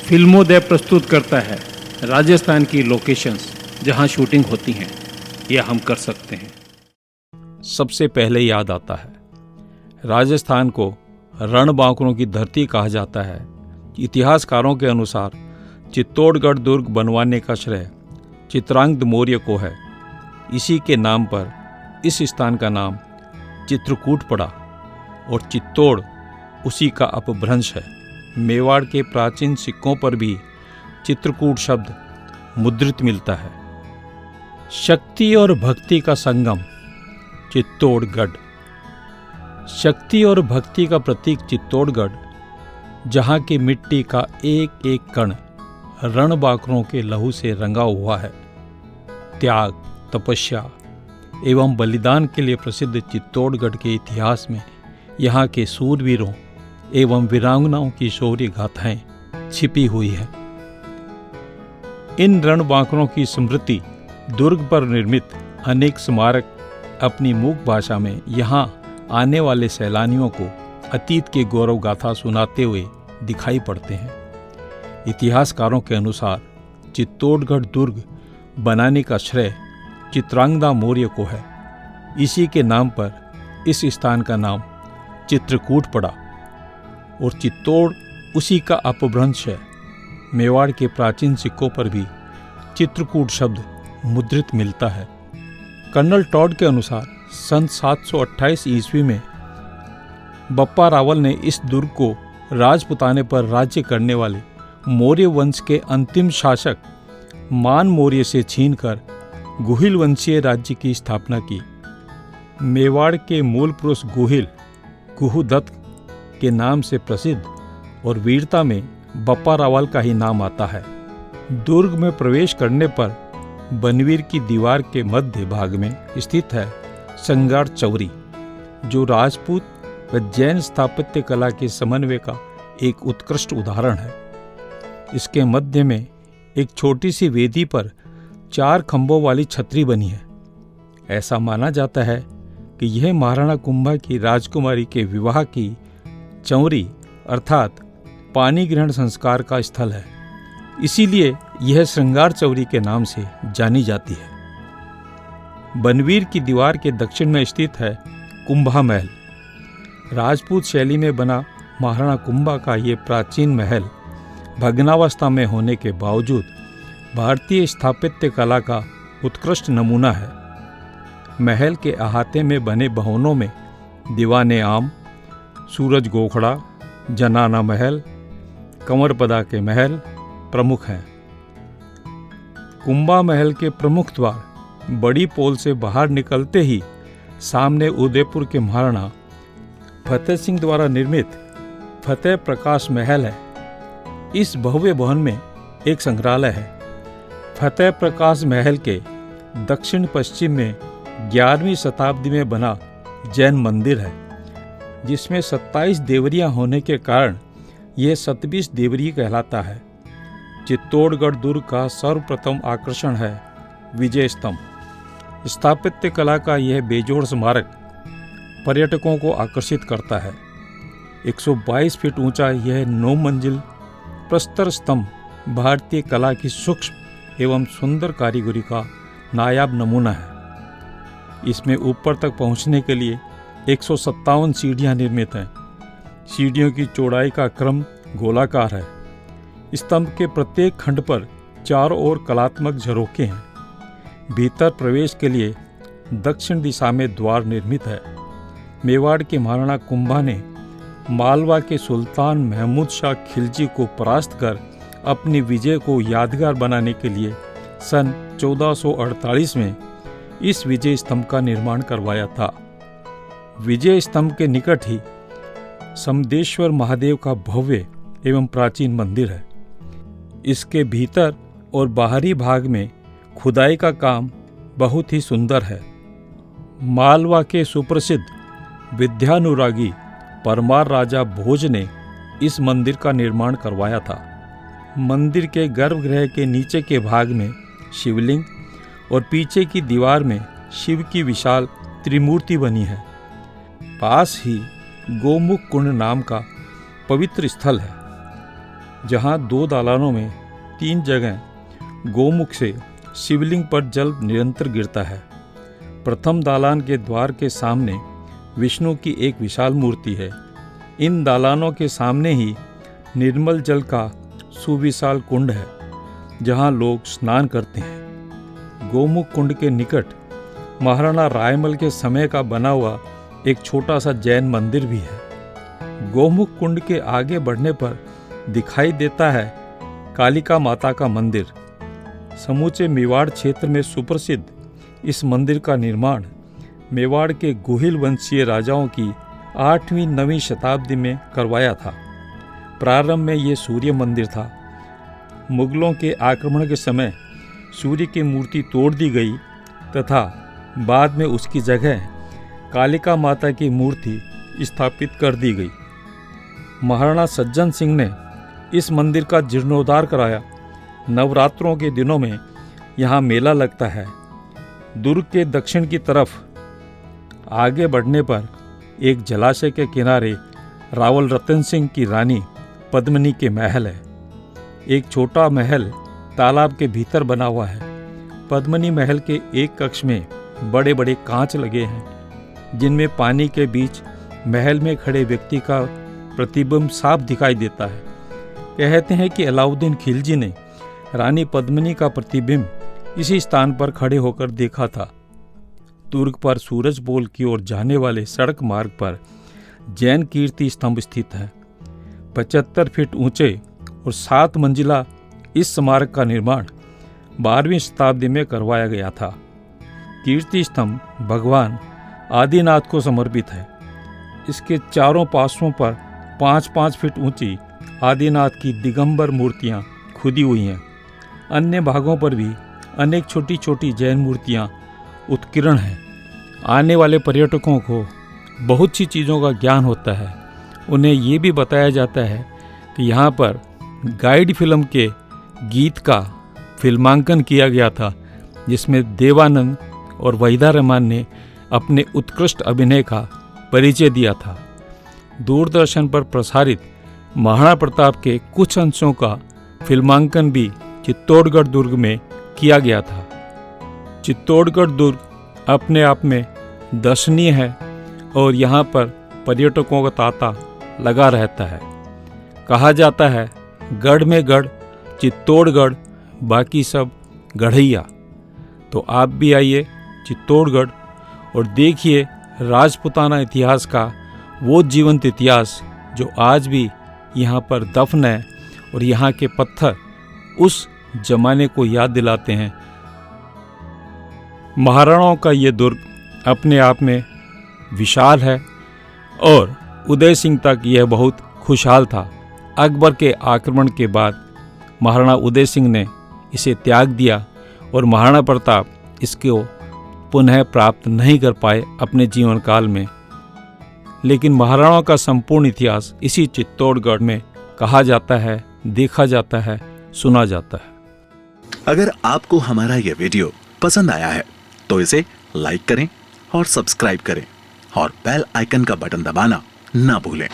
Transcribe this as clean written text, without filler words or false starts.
फिल्मोदय प्रस्तुत करता है राजस्थान की लोकेशंस जहां शूटिंग होती हैं, यह हम कर सकते हैं। सबसे पहले याद आता है राजस्थान को रणबांकुरों की धरती कहा जाता है। इतिहासकारों के अनुसार चित्तौड़गढ़ दुर्ग बनवाने का श्रेय चित्रांगद मौर्य को है। इसी के नाम पर इस स्थान का नाम चित्रकूट पड़ा और चित्तौड़ उसी का अपभ्रंश है। मेवाड़ के प्राचीन सिक्कों पर भी चित्रकूट शब्द मुद्रित मिलता है। शक्ति और भक्ति का संगम चित्तौड़गढ़। शक्ति और भक्ति का प्रतीक चित्तौड़गढ़, जहाँ की मिट्टी का एक एक कण रणबांकुरों के लहू से रंगा हुआ है। त्याग, तपस्या एवं बलिदान के लिए प्रसिद्ध चित्तौड़गढ़ के इतिहास में यहाँ के सूरवीरों एवं वीरांगनाओं की शौर्य गाथाएं छिपी हुई है। इन रणबांकुरों की स्मृति दुर्ग पर निर्मित अनेक स्मारक अपनी मूक भाषा में यहाँ आने वाले सैलानियों को अतीत के गौरव गाथा सुनाते हुए दिखाई पड़ते हैं। इतिहासकारों के अनुसार चित्तौड़गढ़ दुर्ग बनाने का श्रेय चित्रांगदा मौर्य को है। इसी के नाम पर इस स्थान का नाम चित्रकूट पड़ा और चित्तौड़ उसी का अपभ्रंश है। मेवाड़ के प्राचीन सिक्कों पर भी चित्रकूट शब्द मुद्रित मिलता है। कर्नल टॉड के अनुसार सन 728 ईस्वी में बप्पा रावल ने इस दुर्ग को राजपुताने पर राज्य करने वाले मौर्य वंश के अंतिम शासक मान मौर्य से छीनकर गुहिल वंशीय राज्य की स्थापना की। मेवाड़ के मूल पुरुष गुहिल गुहुदत्त के नाम से प्रसिद्ध और वीरता में बप्पा रावल का ही नाम आता है। दुर्ग में प्रवेश करने पर बनवीर की दीवार के मध्य भाग में स्थित है श्रृंगार चौरी, जो राजपूत व जैन स्थापत्य कला के समन्वय का एक उत्कृष्ट उदाहरण है। इसके मध्य में एक छोटी सी वेदी पर 4 खंभों वाली छतरी बनी है। ऐसा माना जाता है कि यह महाराणा कुंभा की राजकुमारी के विवाह की चौरी अर्थात पानी ग्रहण संस्कार का स्थल है। इसीलिए यह श्रृंगार चौरी के नाम से जानी जाती है। बनवीर की दीवार के दक्षिण में स्थित है कुंभा महल। राजपूत शैली में बना महाराणा कुंभा का ये प्राचीन महल भग्नावस्था में होने के बावजूद भारतीय स्थापत्य कला का उत्कृष्ट नमूना है। महल के अहाते में बने भवनों में दीवाने आम, सूरज गोखड़ा, जनाना महल, कंवरपदा के महल प्रमुख हैं। कुंभा महल के प्रमुख द्वार बड़ी पोल से बाहर निकलते ही सामने उदयपुर के महाराणा फतेह सिंह द्वारा निर्मित फतेह प्रकाश महल है। इस भव्य भवन में एक संग्रहालय है। फतेह प्रकाश महल के दक्षिण पश्चिम में 11वीं शताब्दी में बना जैन मंदिर है, जिसमें 27 देवरियां होने के कारण यह 27 देवरी कहलाता है। चित्तौड़गढ़ दुर्ग का सर्वप्रथम आकर्षण है विजय स्तंभ। स्थापत्य कला का यह बेजोड़ स्मारक पर्यटकों को आकर्षित करता है। 122 फीट ऊंचा यह 9 मंजिल प्रस्तर स्तंभ भारतीय कला की सूक्ष्म एवं सुंदर कारीगरी का नायाब नमूना है। इसमें ऊपर तक पहुंचने के लिए 157 सीढ़ियां निर्मित हैं। सीढ़ियों की चौड़ाई का क्रम गोलाकार है। स्तंभ के प्रत्येक खंड पर चारों ओर कलात्मक झरोखे हैं। भीतर प्रवेश के लिए दक्षिण दिशा में द्वार निर्मित है। मेवाड़ के महाराणा कुंभा ने मालवा के सुल्तान महमूद शाह खिलजी को परास्त कर अपनी विजय को यादगार बनाने के लिए सन 1448 में इस विजय स्तंभ का निर्माण करवाया था। विजय स्तंभ के निकट ही समदेश्वर महादेव का भव्य एवं प्राचीन मंदिर है। इसके भीतर और बाहरी भाग में खुदाई का काम बहुत ही सुंदर है। मालवा के सुप्रसिद्ध विद्यानुरागी परमार राजा भोज ने इस मंदिर का निर्माण करवाया था। मंदिर के गर्भगृह के नीचे के भाग में शिवलिंग और पीछे की दीवार में शिव की विशाल त्रिमूर्ति बनी है। पास ही गोमुख कुंड नाम का पवित्र स्थल है, जहाँ 2 दालानों में 3 जगह गोमुख से शिवलिंग पर जल निरंतर गिरता है। प्रथम दालान के द्वार के सामने विष्णु की एक विशाल मूर्ति है। इन दालानों के सामने ही निर्मल जल का सुविशाल कुंड है, जहाँ लोग स्नान करते हैं। गोमुख कुंड के निकट महाराणा रायमल के समय का बना हुआ एक छोटा सा जैन मंदिर भी है। गोमुख कुंड के आगे बढ़ने पर दिखाई देता है कालिका माता का मंदिर। समूचे मेवाड़ क्षेत्र में सुप्रसिद्ध इस मंदिर का निर्माण मेवाड़ के गोहिल वंशीय राजाओं की 8वीं-9वीं शताब्दी में करवाया था। प्रारंभ में ये सूर्य मंदिर था। मुगलों के आक्रमण के समय सूर्य की मूर्ति तोड़ दी गई तथा बाद में उसकी जगह कालिका माता की मूर्ति स्थापित कर दी गई। महाराणा सज्जन सिंह ने इस मंदिर का जीर्णोद्धार कराया। नवरात्रों के दिनों में यहाँ मेला लगता है। दुर्ग के दक्षिण की तरफ आगे बढ़ने पर एक जलाशय के किनारे रावल रतन सिंह की रानी पद्मिनी के महल है। एक छोटा महल तालाब के भीतर बना हुआ है। पद्मिनी महल के एक कक्ष में बड़े बड़े कांच लगे हैं, जिनमें पानी के बीच महल में खड़े व्यक्ति का प्रतिबिंब साफ दिखाई देता है। कहते हैं कि अलाउद्दीन खिलजी ने रानी पद्मिनी का प्रतिबिंब इसी स्थान पर खड़े होकर देखा था। दुर्ग पर सूरजपोल की ओर जाने वाले सड़क मार्ग पर जैन कीर्ति स्तंभ स्थित है। 75 फीट ऊंचे और 7 मंजिला इस स्मारक का निर्माण 12वीं शताब्दी में करवाया गया था। कीर्ति स्तंभ भगवान आदिनाथ को समर्पित है। इसके चारों पार्श्वों पर 5-5 फीट ऊंची आदिनाथ की दिगंबर मूर्तियां खुदी हुई हैं। अन्य भागों पर भी अनेक छोटी छोटी जैन मूर्तियां उत्कीर्ण हैं। आने वाले पर्यटकों को बहुत सी चीज़ों का ज्ञान होता है। उन्हें ये भी बताया जाता है कि यहाँ पर गाइड फिल्म के गीत का फिल्मांकन किया गया था, जिसमें देवानंद और वहीदा रहमान ने अपने उत्कृष्ट अभिनय का परिचय दिया था। दूरदर्शन पर प्रसारित महाराणा प्रताप के कुछ अंशों का फिल्मांकन भी चित्तौड़गढ़ दुर्ग में किया गया था। चित्तौड़गढ़ दुर्ग अपने आप में दर्शनीय है और यहाँ पर पर्यटकों का तांता लगा रहता है। कहा जाता है गढ़ में गढ़ चित्तौड़गढ़, बाकी सब गढ़ैया। तो आप भी आइए चित्तौड़गढ़ और देखिए राजपूताना इतिहास का वो जीवंत इतिहास जो आज भी यहाँ पर दफन है, और यहाँ के पत्थर उस जमाने को याद दिलाते हैं। महाराणाओं का ये दुर्ग अपने आप में विशाल है और उदय सिंह तक यह बहुत खुशहाल था। अकबर के आक्रमण के बाद महाराणा उदय सिंह ने इसे त्याग दिया और महाराणा प्रताप इसको पुनः प्राप्त नहीं कर पाए अपने जीवन काल में। लेकिन महाराणाओं का संपूर्ण इतिहास इसी चित्तौड़गढ़ में कहा जाता है, देखा जाता है, सुना जाता है। अगर आपको हमारा यह वीडियो पसंद आया है तो इसे लाइक करें और सब्सक्राइब करें और बेल आइकन का बटन दबाना ना भूलें।